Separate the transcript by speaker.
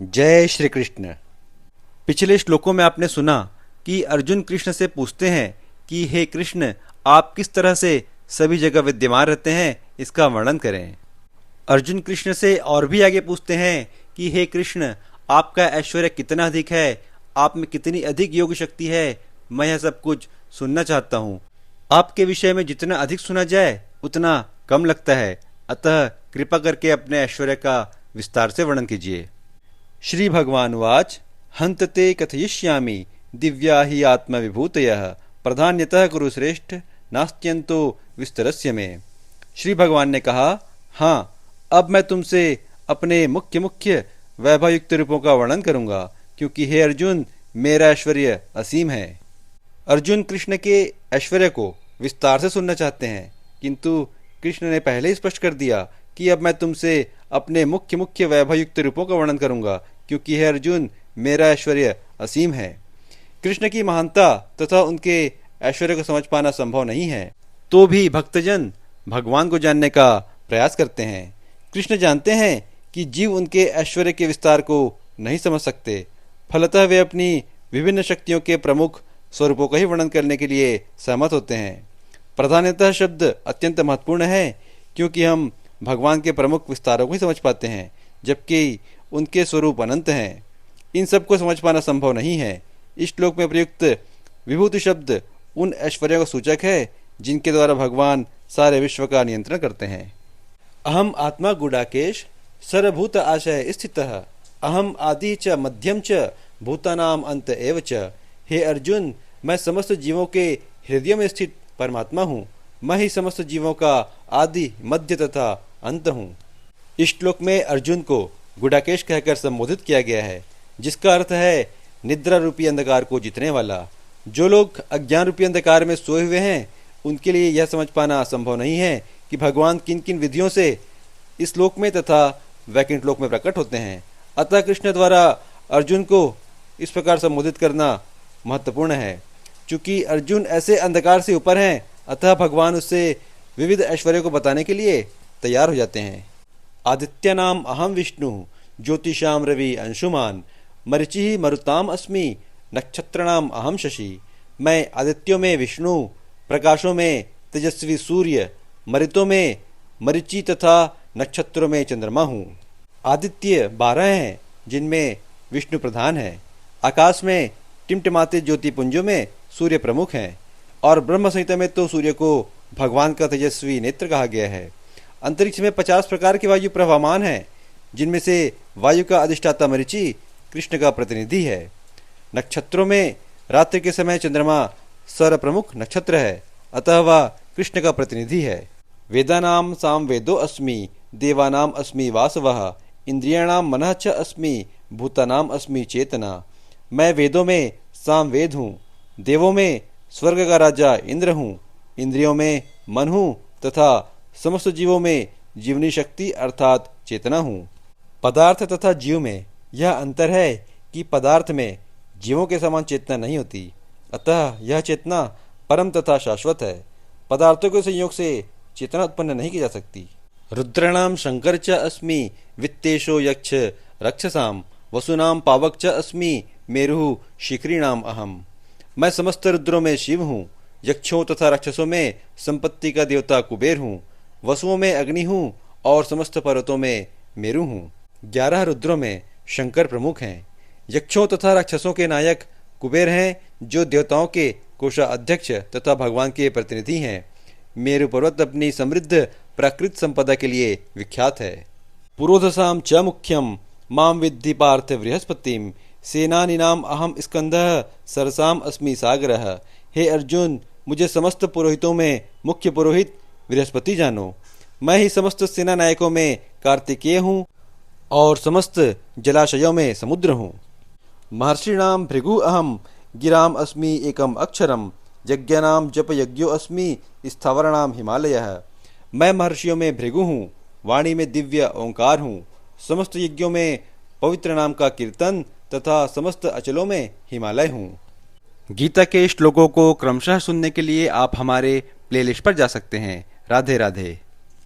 Speaker 1: जय श्री कृष्ण। पिछले श्लोकों में आपने सुना कि अर्जुन कृष्ण से पूछते हैं कि हे कृष्ण, आप किस तरह से सभी जगह विद्यमान रहते हैं, इसका वर्णन करें। अर्जुन कृष्ण से और भी आगे पूछते हैं कि हे कृष्ण, आपका ऐश्वर्य कितना अधिक है, आप में कितनी अधिक योग शक्ति है, मैं यह सब कुछ सुनना चाहता हूँ। आपके विषय में जितना अधिक सुना जाए उतना कम लगता है, अतः कृपा करके अपने ऐश्वर्य का विस्तार से वर्णन कीजिए। श्री भगवानुवाच हन्त ते कथयिष्यामि दिव्या हि आत्मविभूतयः प्रधान्यतः कुरु श्रेष्ठ नास्त्यन्तो विस्तरस्य में। श्री भगवान ने कहा, हाँ, अब मैं तुमसे अपने मुख्य मुख्य वैभवयुक्त रूपों का वर्णन करूंगा, क्योंकि हे अर्जुन, मेरा ऐश्वर्य असीम है। अर्जुन कृष्ण के ऐश्वर्य को विस्तार से सुनना चाहते हैं, किंतु कृष्ण ने पहले ही स्पष्ट कर दिया कि अब मैं तुमसे अपने मुख्य मुख्य वैभवयुक्त रूपों का वर्णन करूंगा, क्योंकि हे अर्जुन, मेरा ऐश्वर्य असीम है। कृष्ण की महानता तथा उनके ऐश्वर्य को समझ पाना संभव नहीं है, तो भी भक्तजन भगवान को जानने का प्रयास करते हैं। कृष्ण जानते हैं कि जीव उनके ऐश्वर्य के विस्तार को नहीं समझ सकते, फलतः वे अपनी विभिन्न शक्तियों के प्रमुख स्वरूपों का ही वर्णन करने के लिए सहमत होते हैं। प्रधानतः शब्द अत्यंत महत्वपूर्ण है, क्योंकि हम भगवान के प्रमुख विस्तारों को ही समझ पाते हैं, जबकि उनके स्वरूप अनंत हैं। इन सब को समझ पाना संभव नहीं है। इस श्लोक में प्रयुक्त विभूति शब्द उन ऐश्वर्यों का सूचक है जिनके द्वारा भगवान सारे विश्व का नियंत्रण करते हैं। अहम आत्मा गुडाकेश सर्वभूत आशय स्थितः अहम आदि च मध्यम च भूतानाम अंत एव च। हे अर्जुन, मैं समस्त जीवों के हृदय में स्थित परमात्मा हूँ। मैं ही समस्त जीवों का आदि, मध्य तथा अंत हूँ। इस श्लोक में अर्जुन को गुडाकेश कहकर संबोधित किया गया है, जिसका अर्थ है निद्रा रूपी अंधकार को जीतने वाला। जो लोग अज्ञान रूपी अंधकार में सोए हुए हैं, उनके लिए यह समझ पाना संभव नहीं है कि भगवान किन किन विधियों से इस लोक में तथा वैकुंठ लोक में प्रकट होते हैं। अतः कृष्ण द्वारा अर्जुन को इस प्रकार संबोधित करना महत्वपूर्ण है। चूंकि अर्जुन ऐसे अंधकार से ऊपर हैं, अतः भगवान उससे विविध ऐश्वर्य को बताने के लिए तैयार हो जाते हैं। आदित्यानाम अहम विष्णु ज्योतिषाम रवि अंशुमान मरीचि मरुताम अस्मि नक्षत्राणाम अहम शशि। मैं आदित्यों में विष्णु, प्रकाशों में तेजस्वी सूर्य, मरुतों में मरीचि तथा नक्षत्रों में चंद्रमा हूँ। आदित्य 12 हैं, जिनमें विष्णु प्रधान है। आकाश में टिमटिमाते ज्योतिपुंजों में सूर्य प्रमुख हैं, और ब्रह्म संहिता में तो सूर्य को भगवान का तेजस्वी नेत्र कहा गया है। अंतरिक्ष में 50 प्रकार की वायु प्रवाहमान है, जिनमें से वायु का अधिष्ठाता मरीचि कृष्ण का प्रतिनिधि है। नक्षत्रों में रात्रि के समय चंद्रमा सर्वप्रमुख नक्षत्र है, अतः वह कृष्ण का प्रतिनिधि है। वेदानाम साम वेदो अस्मि देवानाम अस्मि वासवः इंद्रियाणाम मनः च अस्मि भूतानाम अस्मि चेतना। मैं वेदों में साम वेद हूँ, देवों में स्वर्ग का राजा इंद्र हूँ, इंद्रियों में मन हूँ तथा समस्त जीवों में जीवनी शक्ति अर्थात चेतना हूँ। पदार्थ तथा जीव में यह अंतर है कि पदार्थ में जीवों के समान चेतना नहीं होती, अतः यह चेतना परम तथा शाश्वत है। पदार्थों के संयोग से चेतना उत्पन्न नहीं की जा सकती। रुद्राणाम शंकर च अस्मि वित्तेशो यक्ष रक्षसाम वसुनाम पावक च अस्मि मेरु शिखरीणाम अहम। मैं समस्त रुद्रों में शिव हूँ, यक्षों तथा राक्षसों में संपत्ति का देवता कुबेर हूँ, वसुओं में अग्नि हूँ और समस्त पर्वतों में मेरु हूँ। 11 रुद्रों में शंकर प्रमुख हैं। यक्षों तथा राक्षसों के नायक कुबेर हैं, जो देवताओं के कोषाध्यक्ष तथा भगवान के प्रतिनिधि हैं। मेरु पर्वत अपनी समृद्ध प्राकृत संपदा के लिए विख्यात है। पुरोधसाम च मुख्यम माम विद्धि पार्थ बृहस्पतिम सेनानीनाम अहम स्कंदः सरसाम अस्मि सागरः। हे अर्जुन, मुझे समस्त पुरोहितों में मुख्य पुरोहित बृहस्पति जानो। मैं ही समस्त सेना नायकों में कार्तिकेय हूँ और समस्त जलाशयों में समुद्र हूँ। महर्षिणाम भृगु अहम गिराम अस्मि एकम अक्षरम यज्ञानाम जप यज्ञो अस्मि स्थावरणाम हिमालयः। मैं महर्षियों में भृगु हूँ, वाणी में दिव्य ओंकार हूँ, समस्त यज्ञों में पवित्र नाम का कीर्तन तथा समस्त अचलों में हिमालय हूँ। गीता के श्लोकों को क्रमशः सुनने के लिए आप हमारे प्लेलिस्ट पर जा सकते हैं। राधे राधे।